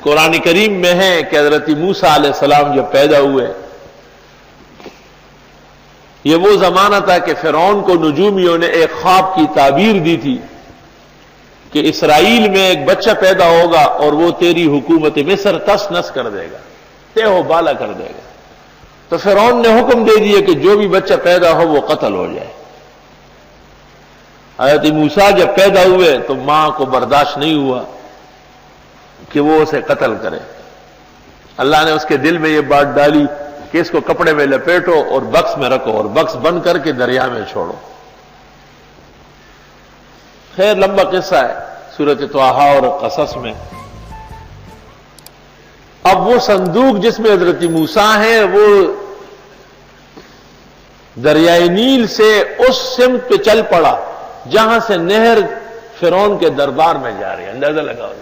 قرآن کریم میں ہے کہ حضرت موسیٰ علیہ السلام جب پیدا ہوئے، یہ وہ زمانہ تھا کہ فرعون کو نجومیوں نے ایک خواب کی تعبیر دی تھی کہ اسرائیل میں ایک بچہ پیدا ہوگا اور وہ تیری حکومت مصر تس نس کر دے گا، تہ و بالا کر دے گا۔ تو فرعون نے حکم دے دیا کہ جو بھی بچہ پیدا ہو وہ قتل ہو جائے۔ حضرت موسیٰ جب پیدا ہوئے تو ماں کو برداشت نہیں ہوا کہ وہ اسے قتل کرے۔ اللہ نے اس کے دل میں یہ بات ڈالی کہ اس کو کپڑے میں لپیٹو اور بکس میں رکھو اور بکس بند کر کے دریا میں چھوڑو۔ خیر لمبا قصہ ہے سورۃ طٰہٰ اور قصص میں۔ اب وہ صندوق جس میں حضرت موسیٰ ہے وہ دریائے نیل سے اس سمت پہ چل پڑا جہاں سے نہر فرعون کے دربار میں جا رہی ہے۔ اندازہ لگاؤ،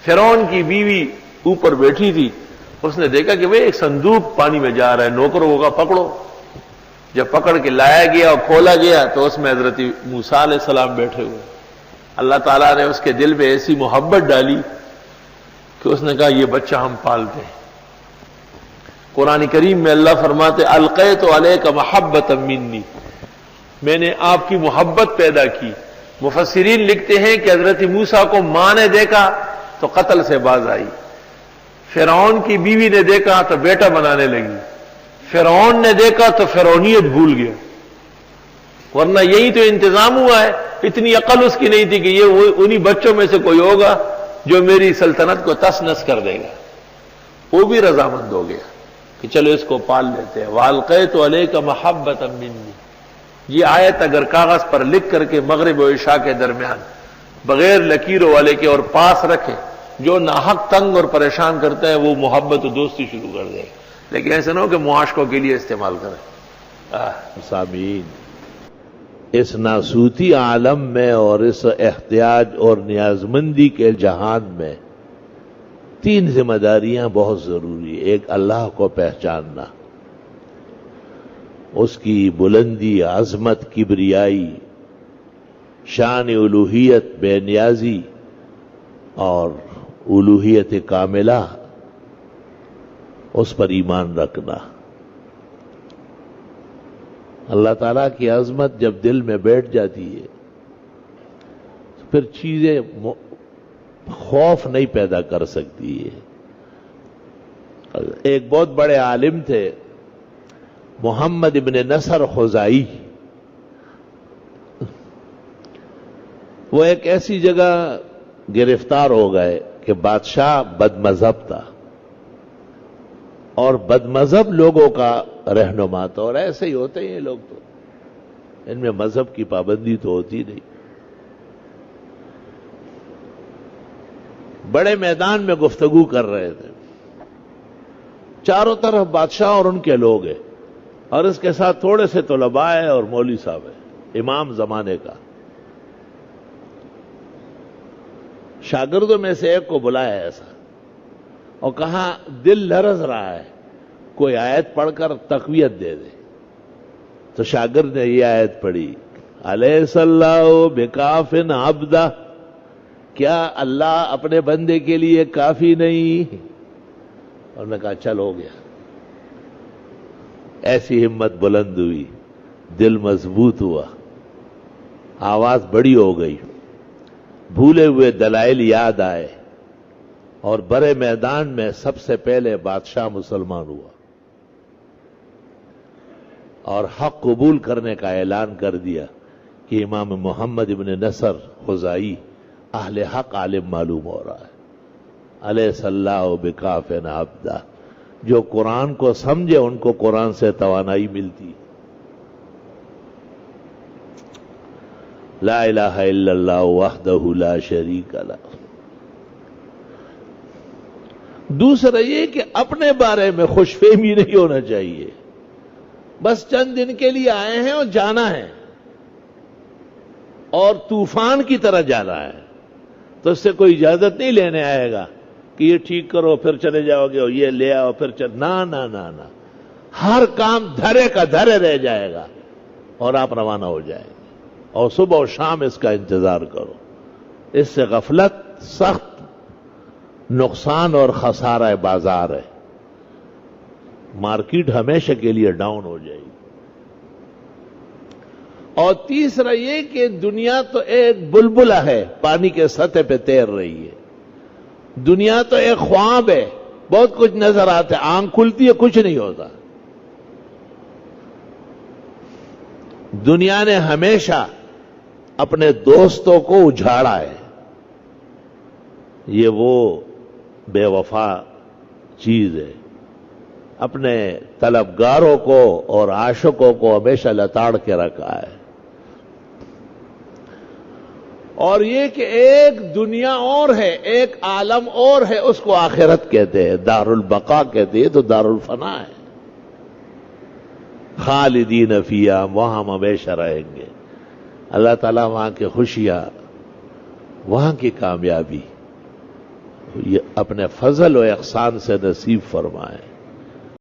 فرعون کی بیوی اوپر بیٹھی تھی، اس نے دیکھا کہ وہ ایک صندوق پانی میں جا رہا ہے، نوکروں کا پکڑو۔ جب پکڑ کے لایا گیا اور کھولا گیا تو اس میں حضرت موسیٰ علیہ السلام بیٹھے ہوئے۔ اللہ تعالیٰ نے اس کے دل میں ایسی محبت ڈالی کہ اس نے کہا یہ بچہ ہم پالتے ہیں۔ قرآن کریم میں اللہ فرماتے القیت علیک محبۃ منی، میں نے آپ کی محبت پیدا کی۔ مفسرین لکھتے ہیں کہ حضرت موسیٰ کو ماں نے دیکھا تو قتل سے باز آئی، فرعون کی بیوی نے دیکھا تو بیٹا بنانے لگی، فرعون نے دیکھا تو فرعونیت بھول گیا، ورنہ یہی تو انتظام ہوا ہے۔ اتنی عقل اس کی نہیں تھی کہ یہ انہی بچوں میں سے کوئی ہوگا جو میری سلطنت کو تس نس کر دے گا۔ وہ بھی رضامند ہو گیا کہ چلو اس کو پال لیتے ہیں۔ وَأَلْقَيْتُ عَلَيْكَ مَحَبَّةً مِّنِّي، یہ آیت اگر کاغذ پر لکھ کر کے مغرب و عشاء کے درمیان بغیر لکیروں والے کے اور پاس رکھے، جو ناحق تنگ اور پریشان کرتا ہے وہ محبت و دوستی شروع کر دے، لیکن ایسا نہ ہو کہ معاشقوں کے لیے استعمال کریں۔ سامعین، اس ناسوتی عالم میں اور اس احتیاج اور نیازمندی کے جہان میں تین ذمہ داریاں بہت ضروری۔ ایک، اللہ کو پہچاننا، اس کی بلندی، عظمت، کبریائی، شان الوہیت، بے نیازی اور الوہیت کاملہ، اس پر ایمان رکھنا۔ اللہ تعالیٰ کی عظمت جب دل میں بیٹھ جاتی ہے تو پھر چیزیں خوف نہیں پیدا کر سکتی ہے۔ ایک بہت بڑے عالم تھے محمد ابن نصر خزائی، وہ ایک ایسی جگہ گرفتار ہو گئے کہ بادشاہ بد مذہب تھا اور بد مذہب لوگوں کا رہنما تھا، اور ایسے ہی ہوتے ہیں یہ لوگ، تو ان میں مذہب کی پابندی تو ہوتی نہیں۔ بڑے میدان میں گفتگو کر رہے تھے، چاروں طرف بادشاہ اور ان کے لوگ ہیں، اور اس کے ساتھ تھوڑے سے طلباء ہیں اور مولوی صاحب ہیں، امام زمانے کا۔ شاگردوں میں سے ایک کو بلایا ایسا اور کہا دل لرز رہا ہے، کوئی آیت پڑھ کر تقویت دے دے۔ تو شاگرد نے یہ آیت پڑھی، الیس اللہ بکاف عبدہ، کیا اللہ اپنے بندے کے لیے کافی نہیں؟ اور نے کہا چل ہو گیا۔ ایسی ہمت بلند ہوئی، دل مضبوط ہوا، آواز بڑی ہو گئی، بھولے ہوئے دلائل یاد آئے، اور بڑے میدان میں سب سے پہلے بادشاہ مسلمان ہوا اور حق قبول کرنے کا اعلان کر دیا کہ امام محمد ابن نصر خزائی اہل حق عالم معلوم ہو رہا ہے۔ الیس اللہ بکاف عبدہ، جو قرآن کو سمجھے ان کو قرآن سے توانائی ملتی۔ لا الہ الا اللہ وحدہ لا شریک لہ۔ دوسرا یہ کہ اپنے بارے میں خوش فہمی نہیں ہونا چاہیے، بس چند دن کے لیے آئے ہیں اور جانا ہے، اور طوفان کی طرح جانا ہے، تو اس سے کوئی اجازت نہیں لینے آئے گا کہ یہ ٹھیک کرو پھر چلے جاؤ گے اور یہ لے آؤ پھر نہ، ہر کام دھرے کا دھرے رہ جائے گا اور آپ روانہ ہو جائیں گے، اور صبح و شام اس کا انتظار کرو۔ اس سے غفلت سخت نقصان اور خسارہ بازار ہے. مارکیٹ ہمیشہ کے لیے ڈاؤن ہو جائے گی. اور تیسرا یہ کہ دنیا تو ایک بلبلہ ہے, پانی کے سطح پہ تیر رہی ہے. دنیا تو ایک خواب ہے, بہت کچھ نظر آتا ہے, آنکھ کھلتی ہے کچھ نہیں ہوتا. دنیا نے ہمیشہ اپنے دوستوں کو اجھاڑا ہے. یہ وہ بے وفا چیز ہے. اپنے طلبگاروں کو اور عاشقوں کو ہمیشہ لتاڑ کے رکھا ہے. اور یہ کہ ایک دنیا اور ہے, ایک عالم اور ہے, اس کو آخرت کہتے ہیں, دار البقا کہتے ہیں, تو دار الفنا ہے. خالدین فیہا, وہاں ہم ہمیشہ رہیں گے. اللہ تعالیٰ وہاں کی خوشیاں, وہاں کی کامیابی یہ اپنے فضل و احسان سے نصیب فرمائے.